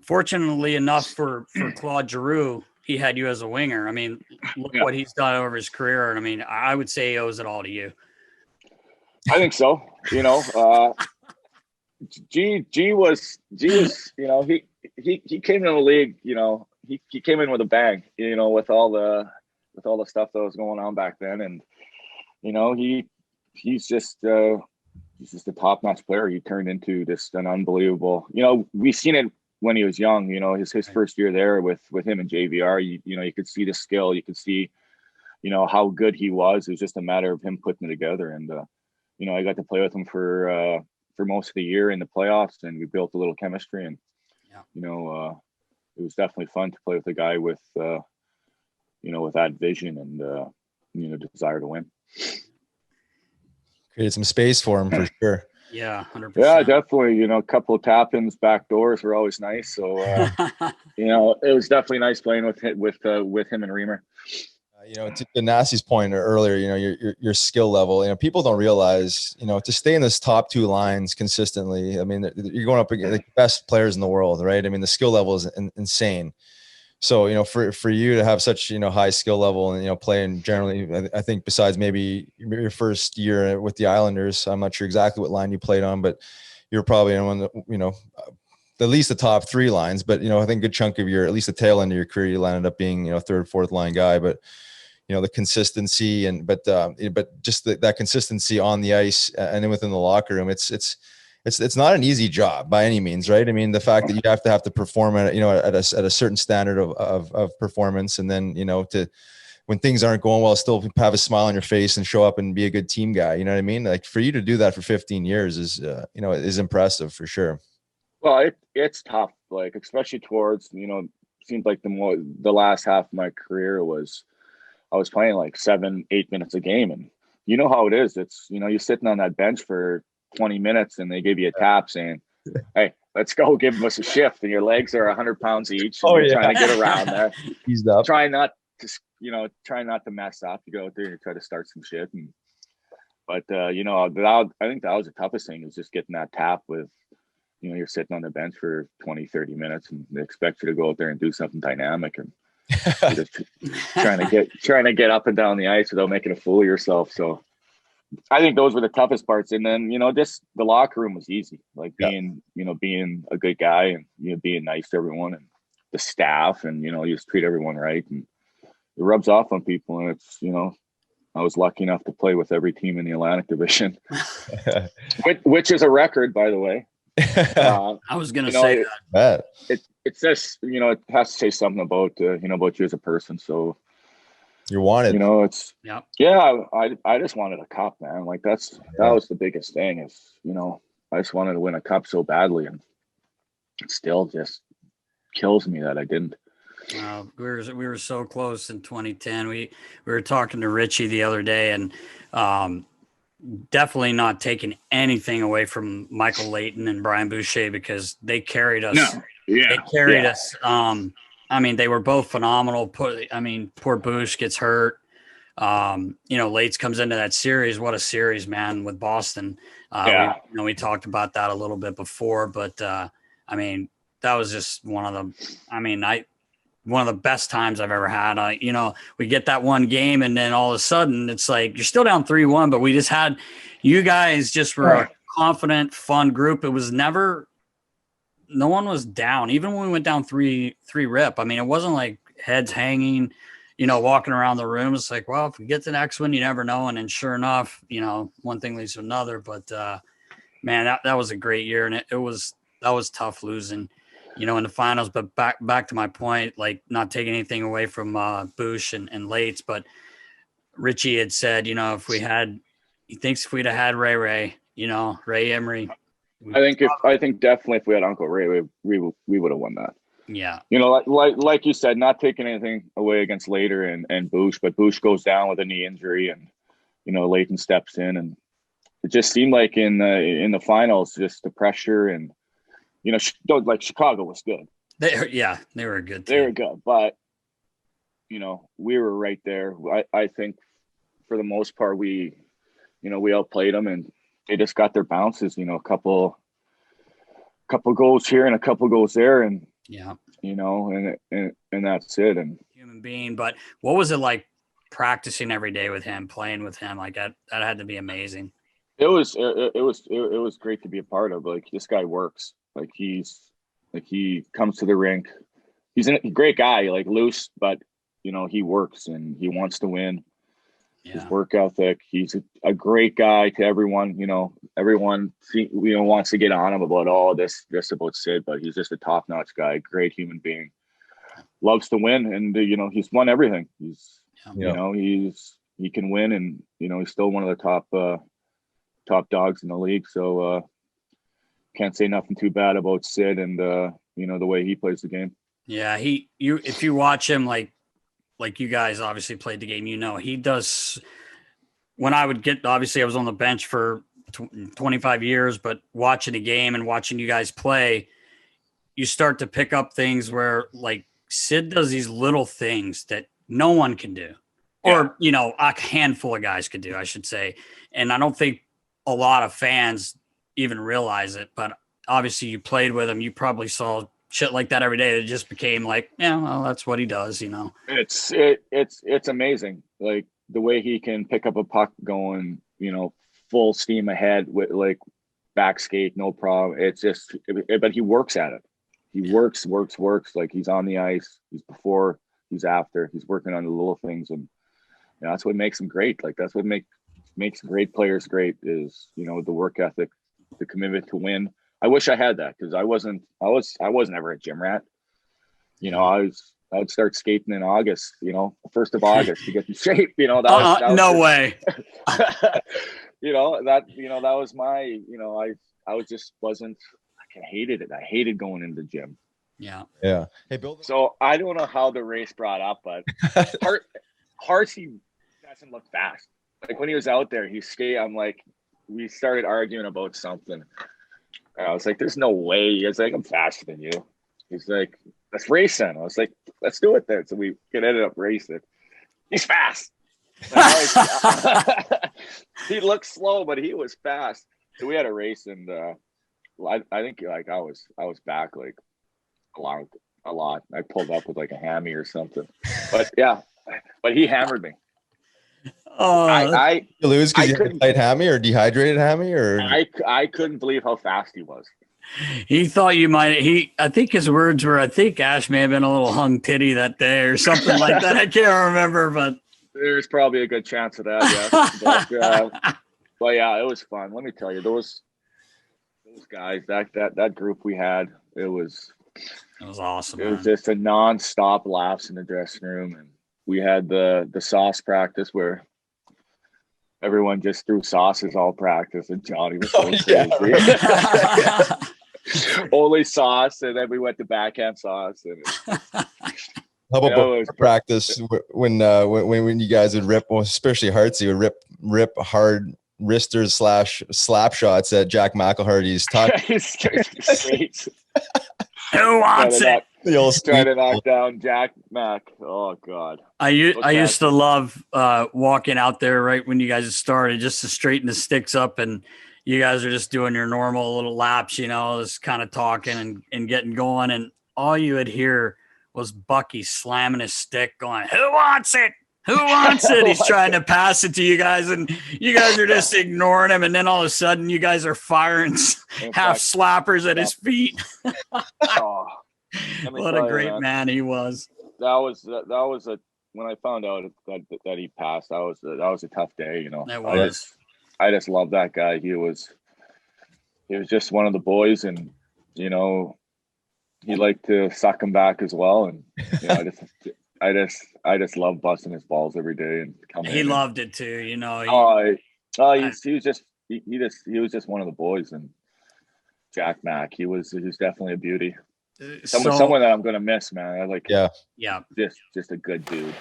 fortunately enough for Claude Giroux, he had you as a winger. I mean, look what he's done over his career. And I mean, I would say he owes it all to you. I think so. G was, he came in the league, he came in with a bang, with all the stuff that was going on back then. And, he's just a top-notch player. He turned into just an unbelievable, we've seen it when he was young, his first year there with him and JVR, you could see the skill, you could see, how good he was. It was just a matter of him putting it together. And, I got to play with him for most of the year in the playoffs, and we built a little chemistry. And, it was definitely fun to play with a guy with, with that vision and, desire to win. Created some space for him for sure. Yeah, 100%. Yeah, definitely. A couple of tap-ins, back doors were always nice. So, it was definitely nice playing with him and Reamer. To the Nasty's point earlier, your skill level, people don't realize, to stay in this top two lines consistently. I mean, you're going up against the best players in the world, right? I mean, the skill level is insane. So, for you to have such, high skill level and, playing generally, I think besides maybe your first year with the Islanders, I'm not sure exactly what line you played on, but you're probably in one of the, at least the top three lines, but, I think a good chunk of at least the tail end of your career, you landed up being, third, fourth line guy, but the consistency but just that consistency on the ice and then within the locker room, it's not an easy job by any means, right? I mean, the fact that you have to perform at at a certain standard of performance, and then to when things aren't going well, still have a smile on your face and show up and be a good team guy. You know what I mean? Like, for you to do that for 15 years is is impressive for sure. Well, it's tough, like especially towards seems like the last half of my career I was playing like 7-8 minutes a game, and you know how it is. It's you're sitting on that bench for 20 minutes and they give you a tap saying, "Hey, let's go, give us a shift," and your legs are 100 pounds each, and you're trying to get around there. Eased up. Try not to mess up. You go out there and try to start some shit. But I think that was the toughest thing, is just getting that tap with, you're sitting on the bench for 20, 30 minutes and they expect you to go out there and do something dynamic, and you're just trying to get up and down the ice without making a fool of yourself. So I think those were the toughest parts. And then, just the locker room was easy, like being a good guy and, being nice to everyone and the staff, and, you just treat everyone right, and it rubs off on people. And it's, I was lucky enough to play with every team in the Atlantic Division, which is a record, by the way. I was going to say that. It says, it has to say something about, about you as a person. So you wanted, I just wanted a cup, man. Like that was the biggest thing, is, I just wanted to win a cup so badly, and it still just kills me that I didn't. We were so close in 2010. We were talking to Richie the other day, and definitely not taking anything away from Michael Layton and Brian Boucher, because they carried us. No. Yeah. They carried us. I mean, they were both phenomenal. Poor Bouche gets hurt. Lates comes into that series. What a series, man, with Boston. We talked about that a little bit before, but I mean, that was just one of the best times I've ever had. We get that one game, and then all of a sudden it's like, you're still down 3-1, but we just had, you guys just were a confident, fun group. It was never, no one was down. Even when we went down 3-rip, I mean, it wasn't like heads hanging, walking around the room. It's like, well, if we get to the next one, you never know. And then sure enough, one thing leads to another. But man, that was a great year. And that was tough losing, in the finals. But back to my point, like, not taking anything away from Bouche and Lates, but Richie had said, he thinks if we'd have had Ray Emery. I think definitely if we had Uncle Ray, we would have won that. Yeah. Like you said, not taking anything away against Later and Bouche, but Bouche goes down with a knee injury, and Layton steps in, and it just seemed like in the finals, just the pressure, and like Chicago was good. They were a good team. They were good, but we were right there. I think for the most part we outplayed them, and they just got their bounces. A couple goals here and a couple goals there, and Yeah. You know, and that's it. And Human being. But what was it like practicing every day with him, playing with him? Like that had to be amazing. it was great to be a part of. Like, this guy works. Like, he comes to the rink. He's a great guy, like, loose, but he works and he wants to win. His Yeah. work ethic. He's a great guy to everyone. Everyone wants to get on him about this about Sid, but he's just a top notch guy. Great human being. Loves to win, and he's won everything. He can win, and he's still one of the top dogs in the league. So can't say nothing too bad about Sid and the way he plays the game. Yeah, if you watch him, like you guys obviously played the game, he does. When I would obviously I was on the bench for 25 years, but watching a game and watching you guys play, you start to pick up things where, like, Sid does these little things that no one can do, or a handful of guys could do, I should say. And I don't think a lot of fans even realize it, but obviously you played with him. You probably saw shit like that every day. It just became like, yeah, well, that's what he does, It's amazing, like, the way he can pick up a puck going, full steam ahead with, like, back skate, no problem. It's just, but he works at it. He works. Like, he's on the ice. He's before, he's after. He's working on the little things, and that's what makes him great. Like, that's what makes great players great, is the work ethic, the commitment to win. I wish I had that, because I wasn't ever a gym rat. I would start skating in August, 1st of August, to get in shape. That was no way. that was my, I was just wasn't. I hated it. I hated going into the gym. Yeah. Hey, Bill. So I don't know how the race brought up, but Harsey doesn't look fast. Like, when he was out there, he skate. I'm like, we started arguing about something. And I was like, "There's no way." He's like, "I'm faster than you." He's like, "Let's race then." I was like, "Let's do it then." So we ended up racing. He's fast. He looked slow, but he was fast. So we had a race, and I think, like, I was back, like, a lot. I pulled up with, like, a hammy or something. But yeah, but he hammered me. You lose because you had a tight hammy or dehydrated hammy, or I couldn't believe how fast he was. He thought you might. I think his words were, "I think Ash may have been a little hung titty that day," or something like that. I can't remember, but there's probably a good chance of that. Yeah, but yeah, it was fun. Let me tell you, those guys, that group we had, it was awesome. It was just a non-stop laughs in the dressing room, and we had the sauce practice where everyone just threw sauces all practice, and Johnny was so crazy. Only sauce, and then we went to backhand sauce. And how about practice when you guys would rip, well, especially Hartsey would rip hard wristers / slap shots at Jack McElharty's top. Who wants it? Trying to knock down Jack Mac. Oh God. I used to love walking out there right when you guys started, just to straighten the sticks up, and you guys are just doing your normal little laps, just kind of talking and getting going, and all you would hear was Bucky slamming his stick, going, "Who wants it? Who wants it?" He's trying to pass it to you guys, and you guys are just ignoring him. And then all of a sudden, you guys are firing half slappers at his feet. What a great man he was. That was when I found out that he passed. That was a tough day. That was. I just love that guy. He was just one of the boys, and he liked to suck him back as well. And I just love busting his balls every day and coming. He loved it too, He was just one of the boys, and Jack Mac. He was definitely a beauty. Someone that I'm gonna miss, man. Yeah. Just a good dude.